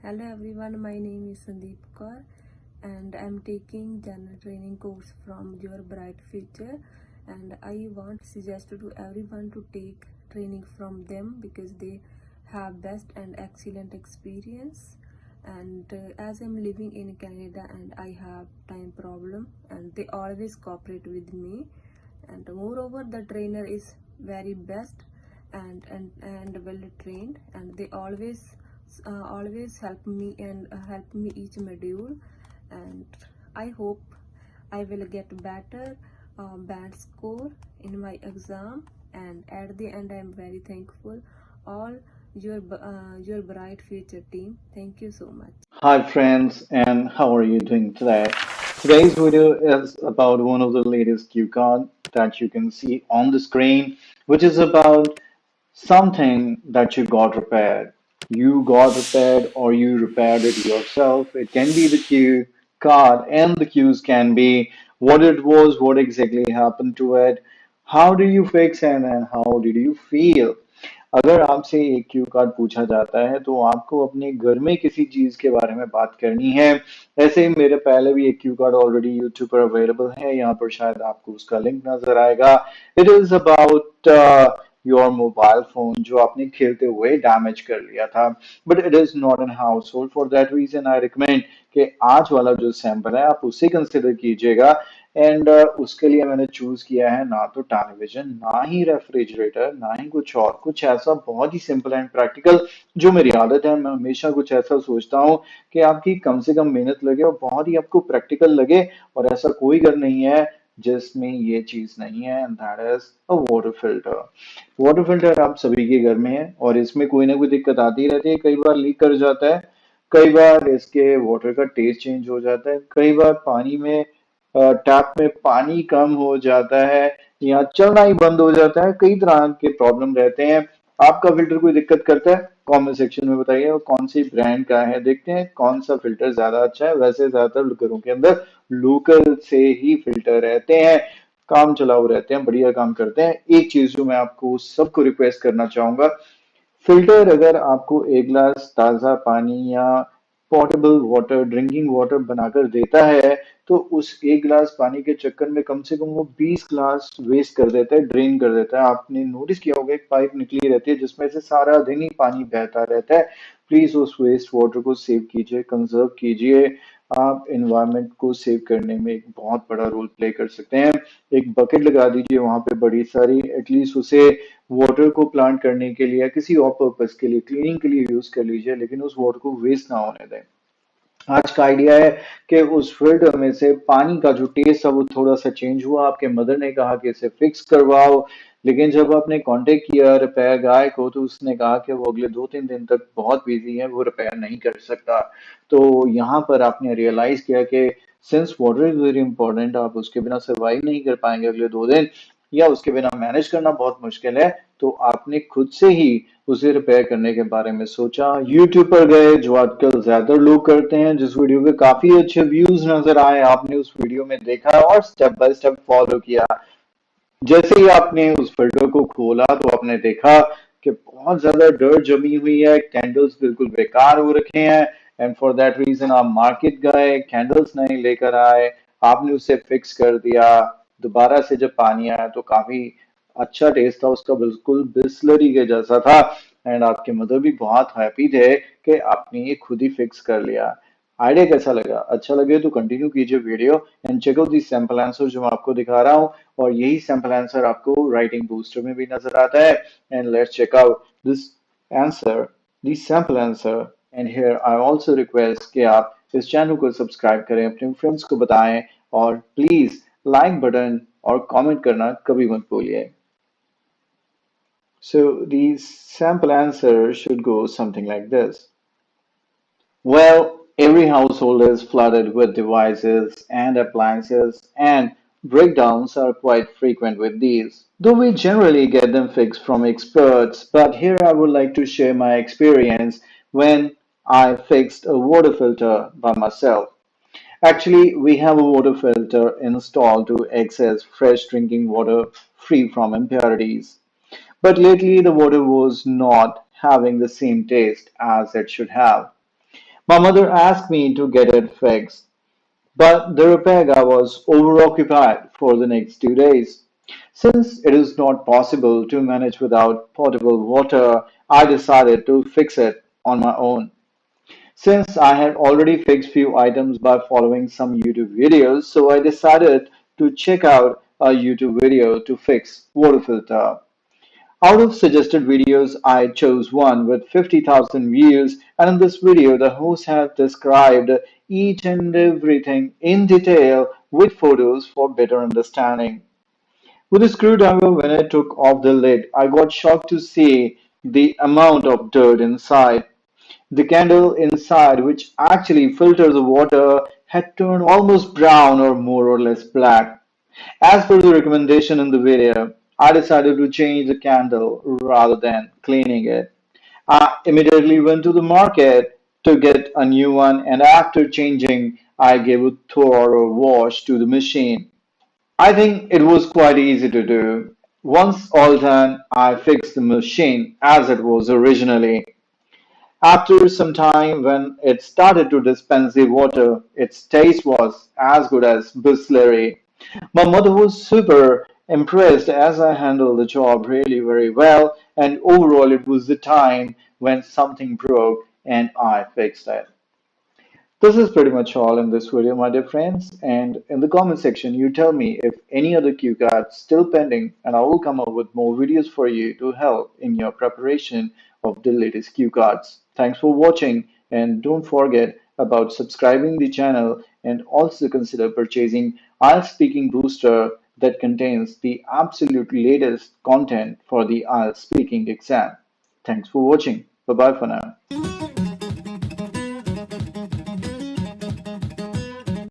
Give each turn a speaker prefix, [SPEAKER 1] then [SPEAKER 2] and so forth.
[SPEAKER 1] Hello everyone, my name is Sandeep Kaur and I'm taking general training course from Your Bright Future, and I want to suggest to everyone to take training from them because they have best and excellent experience. And as I'm living in Canada and I have time problem, and they always cooperate with me, and moreover the trainer is very best and well trained, and they always help me and help me each module. And I hope I will get better band score in my exam, and at the end I'm very thankful all your bright future team. Thank you so much.
[SPEAKER 2] Hi friends, and how are you doing today? Today's video is about one of the latest cue card that you can see on the screen, which is about something that you got repaired. You got repaired or you repaired it yourself. It can be the cue card, and the cues can be what it was, what exactly happened to it, how do you fix it, and how did you feel. अगर आपसे एक Q card पूछा जाता है तो आपको अपने घर में किसी चीज के बारे में बात करनी है। ऐसे ही मेरे पहले भी एक क्यू कार्ड ऑलरेडी यूट्यूब पर अवेलेबल है, यहाँ पर शायद आपको उसका लिंक नजर आएगा। It is about your mobile phone जो आपने खेलते हुए डैमेज कर लिया था, but it is not an household. For that reason I recommend कि आज वाला जो सैंपल है आप उसे कंसिडर कीजिएगा। एंड उसके लिए मैंने चूज किया है ना तो टेलीविजन, ना ही रेफ्रिजरेटर, ना ही कुछ और, कुछ ऐसा बहुत ही सिंपल एंड प्रैक्टिकल। जो मेरी आदत है, मैं हमेशा कुछ ऐसा सोचता हूँ कि आपकी कम से कम मेहनत लगे और बहुत ही आपको प्रैक्टिकल लगे। और ऐसा कोई घर नहीं है जिसमें ये चीज नहीं है, and that is a water filter. Water filter आप सभी के घर में है और इसमें कोई ना कोई दिक्कत आती रहती है। कई बार लीक कर जाता है, कई बार इसके वाटर का टेस्ट चेंज हो जाता है, कई बार पानी में टैप में पानी कम हो जाता है या चलना ही बंद हो जाता है। कई तरह के प्रॉब्लम रहते हैं। आपका फिल्टर कोई दिक्कत करता है, कमेंट सेक्शन में बताइए और कौन सी ब्रांड का है, देखते हैं कौन सा फिल्टर ज्यादा अच्छा है। वैसे ज्यादातर घरों के अंदर लोकल से ही फिल्टर रहते हैं, काम चलाऊ रहते हैं, बढ़िया काम करते हैं। एक चीज जो मैं आपको सबको रिक्वेस्ट करना चाहूंगा, फिल्टर अगर आपको एक गिलास ताजा पानी या पोर्टेबल वाटर, ड्रिंकिंग वाटर बनाकर देता है, तो उस एक गिलास पानी के चक्कर में कम से कम वो 20 गिलास वेस्ट कर देता है, ड्रेन कर देता है। आपने नोटिस किया होगा एक पाइप निकली रहती है जिसमें से सारा दिन ही पानी बहता रहता है। प्लीज उस वेस्ट वाटर को सेव कीजिए, कंजर्व कीजिए। आप एनवायरनमेंट को सेव करने में एक बहुत बड़ा रोल प्ले कर सकते हैं। एक बकेट लगा दीजिए वहां पे बड़ी सारी, एटलीस्ट उसे वाटर को प्लांट करने के लिए या किसी और पर्पस के लिए, क्लीनिंग के लिए यूज कर लीजिए, लेकिन उस वाटर को वेस्ट ना होने दें। आज का आइडिया है कि उस फिल्टर में से पानी का जो टेस्ट है वो थोड़ा सा चेंज हुआ। आपके मदर ने कहा कि इसे फिक्स करवाओ, लेकिन जब आपने कांटेक्ट किया रिपेयर गाय को तो उसने कहा कि वो अगले 2-3 दिन तक बहुत बिजी है, वो रिपेयर नहीं कर सकता। तो यहाँ पर आपने रियलाइज किया कि since water is very important, आप उसके बिना सर्वाइव नहीं कर पाएंगे अगले 2 दिन, या उसके बिना मैनेज करना बहुत मुश्किल है। तो आपने खुद से ही उसे रिपेयर करने के बारे में सोचा, यूट्यूब पर गए जो आजकल ज्यादा लोग करते हैं, जिस वीडियो के काफी अच्छे व्यूज नजर आए, आपने उस वीडियो में देखा और स्टेप बाय स्टेप फॉलो किया। जैसे ही आपने उस फिल्टर को खोला तो आपने देखा कि बहुत ज्यादा डर्ट जमी हुई है, कैंडल्स बिल्कुल बेकार हो रखे हैं। एंड फॉर दैट रीजन आप मार्केट गए, कैंडल्स नहीं लेकर आए, आपने उसे फिक्स कर दिया। दोबारा से जब पानी आया तो काफी अच्छा टेस्ट था उसका, बिल्कुल बिस्लरी के जैसा था। एंड आपके मदर भी बहुत हैप्पी थे कि आपने ये खुद ही फिक्स कर लिया। आइडिया कैसा लगा? अच्छा लगे तो कंटिन्यू कीजिए video and check out the sample answer जो मैं आपको दिखा रहा हूँ। और यही सैंपल आंसर आपको राइटिंग बूस्टर में भी नजर आता है। And let's check out this answer, this sample answer. And here I also request कि आप इस चैनल को सब्सक्राइब करें, अपने फ्रेंड्स को बताएं और प्लीज लाइक बटन और कमेंट करना कभी मत भूलिए। So the sample answer should go something like this. Well, every household is flooded with devices and appliances, and breakdowns are quite frequent with these. Though we generally get them fixed from experts, but here I would like to share my experience when I fixed a water filter by myself. Actually, we have a water filter installed to access fresh drinking water free from impurities. But lately, the water was not having the same taste as it should have. My mother asked me to get it fixed, but the repair guy was overoccupied for the next 2 days. Since it is not possible to manage without potable water, I decided to fix it on my own. Since I had already fixed few items by following some YouTube videos, so I decided to check out a YouTube video to fix water filter. Out of suggested videos, I chose one with 50,000 views, and in this video, the host has described each and everything in detail with photos for better understanding. With a screwdriver, when I took off the lid, I got shocked to see the amount of dirt inside. The candle inside, which actually filters the water, had turned almost brown or more or less black. As per the recommendation in the video, I decided to change the candle rather than cleaning it. I immediately went to the market to get a new one, and after changing, I gave a thorough wash to the machine. I think it was quite easy to do. Once all done, I fixed the machine as it was originally. After some time, when it started to dispense the water, its taste was as good as Bisleri. My mother was super impressed as I handled the job really very well, and overall, it was the time when something broke and I fixed it. This is pretty much all in this video, my dear friends. And in the comment section, you tell me if any other cue cards still pending, and I will come up with more videos for you to help in your preparation of the latest cue cards. Thanks for watching, and don't forget about subscribing the channel and also consider purchasing IELTS Speaking Booster that contains the absolute latest content for the IELTS Speaking exam. Thanks for watching. Bye bye for now.